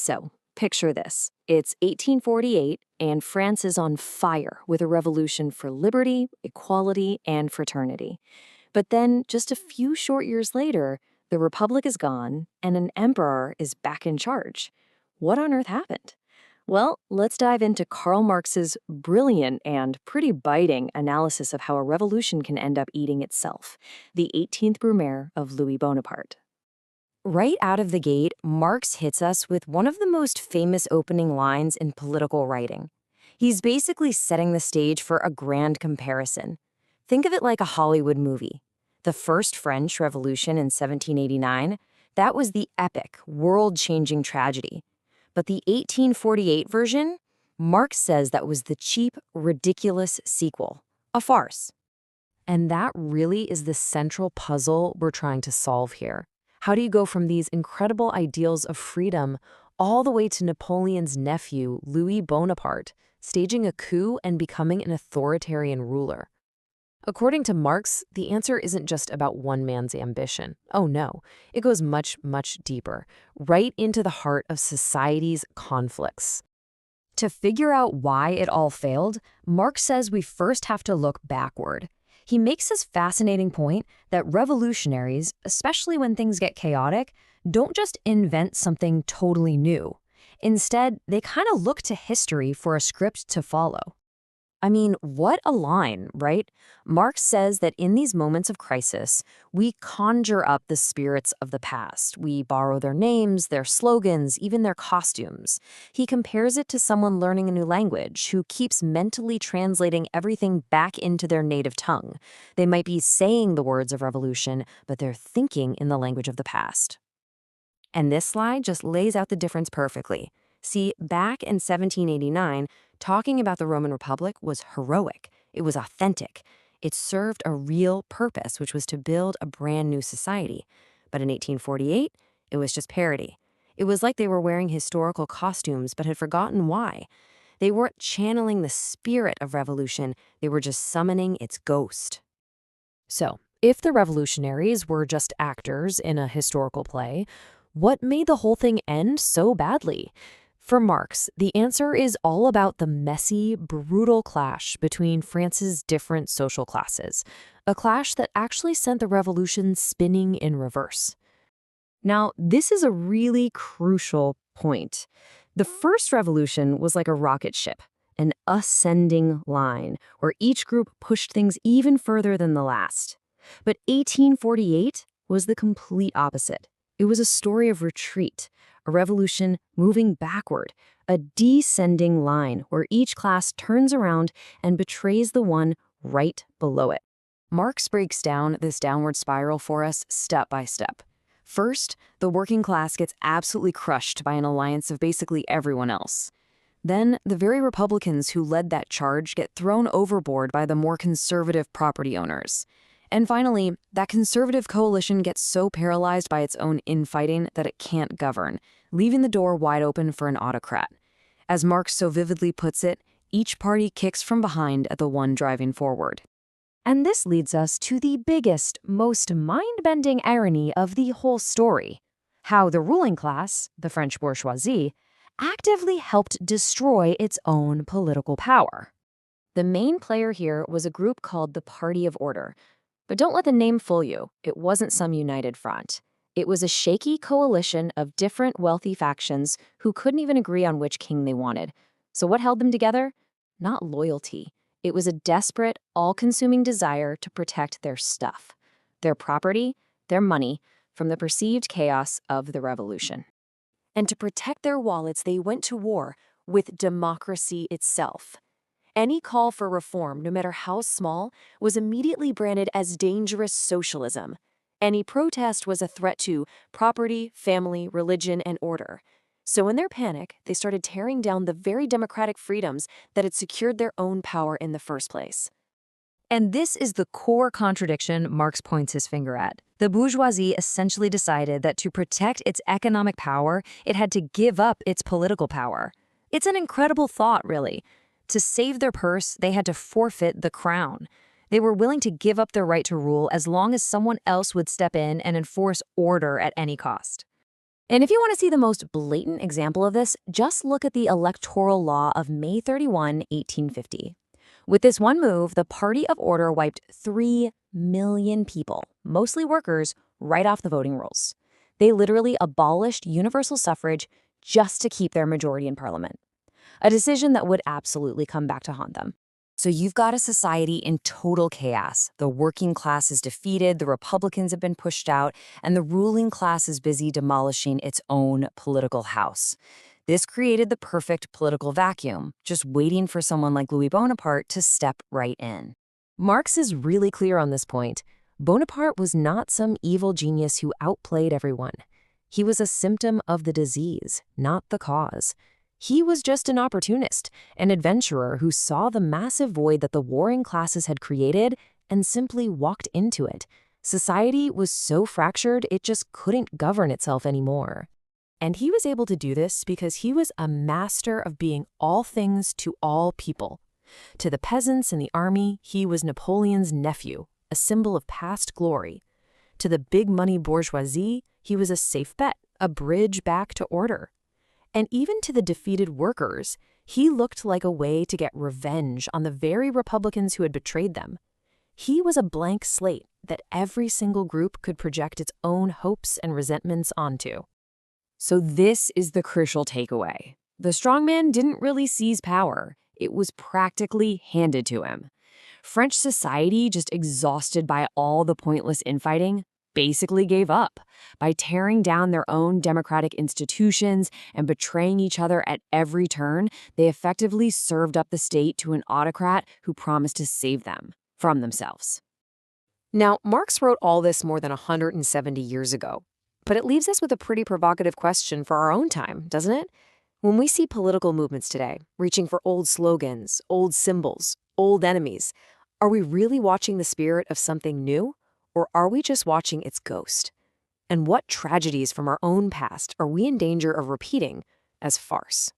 So, picture this. It's 1848, and France is on fire with a revolution for liberty, equality, and fraternity. But then, just a few short years later, the Republic is gone, and an emperor is back in charge. What on earth happened? Well, let's dive into Karl Marx's brilliant and pretty biting analysis of how a revolution can end up eating itself, the 18th Brumaire of Louis Bonaparte. Right out of the gate, Marx hits us with one of the most famous opening lines in political writing. He's basically setting the stage for a grand comparison. Think of it like a Hollywood movie. The first French Revolution in 1789, that was the epic, world-changing tragedy. But the 1848 version, Marx says that was the cheap, ridiculous sequel, a farce. And that really is the central puzzle we're trying to solve here. How do you go from these incredible ideals of freedom all the way to Napoleon's nephew, Louis Bonaparte, staging a coup and becoming an authoritarian ruler? According to Marx, the answer isn't just about one man's ambition. Oh no, it goes much, much deeper, right into the heart of society's conflicts. To figure out why it all failed, Marx says we first have to look backward. He makes this fascinating point that revolutionaries, especially when things get chaotic, don't just invent something totally new. Instead, they kind of look to history for a script to follow. I mean, what a line, right? Marx says that in these moments of crisis, we conjure up the spirits of the past. We borrow their names, their slogans, even their costumes. He compares it to someone learning a new language who keeps mentally translating everything back into their native tongue. They might be saying the words of revolution, but they're thinking in the language of the past. And this slide just lays out the difference perfectly. See, back in 1789, talking about the Roman Republic was heroic. It was authentic. It served a real purpose, which was to build a brand new society. But in 1848, it was just parody. It was like they were wearing historical costumes but had forgotten why. They weren't channeling the spirit of revolution, they were just summoning its ghost. So, if the revolutionaries were just actors in a historical play, what made the whole thing end so badly? For Marx, the answer is all about the messy, brutal clash between France's different social classes, a clash that actually sent the revolution spinning in reverse. Now, this is a really crucial point. The first revolution was like a rocket ship, an ascending line, where each group pushed things even further than the last. But 1848 was the complete opposite. It was a story of retreat, a revolution moving backward, a descending line where each class turns around and betrays the one right below it. Marx breaks down this downward spiral for us step by step. First, the working class gets absolutely crushed by an alliance of basically everyone else. Then, the very Republicans who led that charge get thrown overboard by the more conservative property owners. And finally, that conservative coalition gets so paralyzed by its own infighting that it can't govern, leaving the door wide open for an autocrat. As Marx so vividly puts it, each party kicks from behind at the one driving forward. And this leads us to the biggest, most mind-bending irony of the whole story: how the ruling class, the French bourgeoisie, actively helped destroy its own political power. The main player here was a group called the Party of Order. But don't let the name fool you. It wasn't some united front. It was a shaky coalition of different wealthy factions who couldn't even agree on which king they wanted. So what held them together? Not loyalty. It was a desperate, all-consuming desire to protect their stuff, their property, their money, from the perceived chaos of the revolution. And to protect their wallets, they went to war with democracy itself. Any call for reform, no matter how small, was immediately branded as dangerous socialism. Any protest was a threat to property, family, religion, and order. So in their panic, they started tearing down the very democratic freedoms that had secured their own power in the first place. And this is the core contradiction Marx points his finger at. The bourgeoisie essentially decided that to protect its economic power, it had to give up its political power. It's an incredible thought, really. To save their purse, they had to forfeit the crown. They were willing to give up their right to rule as long as someone else would step in and enforce order at any cost. And if you want to see the most blatant example of this, just look at the Electoral Law of May 31, 1850. With this one move, the Party of Order wiped 3 million people, mostly workers, right off the voting rolls. They literally abolished universal suffrage just to keep their majority in parliament, a decision that would absolutely come back to haunt them. So you've got a society in total chaos. The working class is defeated, the Republicans have been pushed out, and the ruling class is busy demolishing its own political house. This created the perfect political vacuum, just waiting for someone like Louis Bonaparte to step right in. Marx is really clear on this point. Bonaparte was not some evil genius who outplayed everyone. He was a symptom of the disease, not the cause. He was just an opportunist, an adventurer who saw the massive void that the warring classes had created and simply walked into it. Society was so fractured it just couldn't govern itself anymore. And he was able to do this because he was a master of being all things to all people. To the peasants in the army, he was Napoleon's nephew, a symbol of past glory. To the big money bourgeoisie, he was a safe bet, a bridge back to order. And even to the defeated workers, he looked like a way to get revenge on the very Republicans who had betrayed them. He was a blank slate that every single group could project its own hopes and resentments onto. So this is the crucial takeaway. The strongman didn't really seize power. It was practically handed to him. French society, just exhausted by all the pointless infighting, basically gave up. By tearing down their own democratic institutions and betraying each other at every turn, they effectively served up the state to an autocrat who promised to save them from themselves. Now, Marx wrote all this more than 170 years ago, but it leaves us with a pretty provocative question for our own time, doesn't it? When we see political movements today, reaching for old slogans, old symbols, old enemies, are we really watching the spirit of something new? Or are we just watching its ghost? And what tragedies from our own past are we in danger of repeating as farce?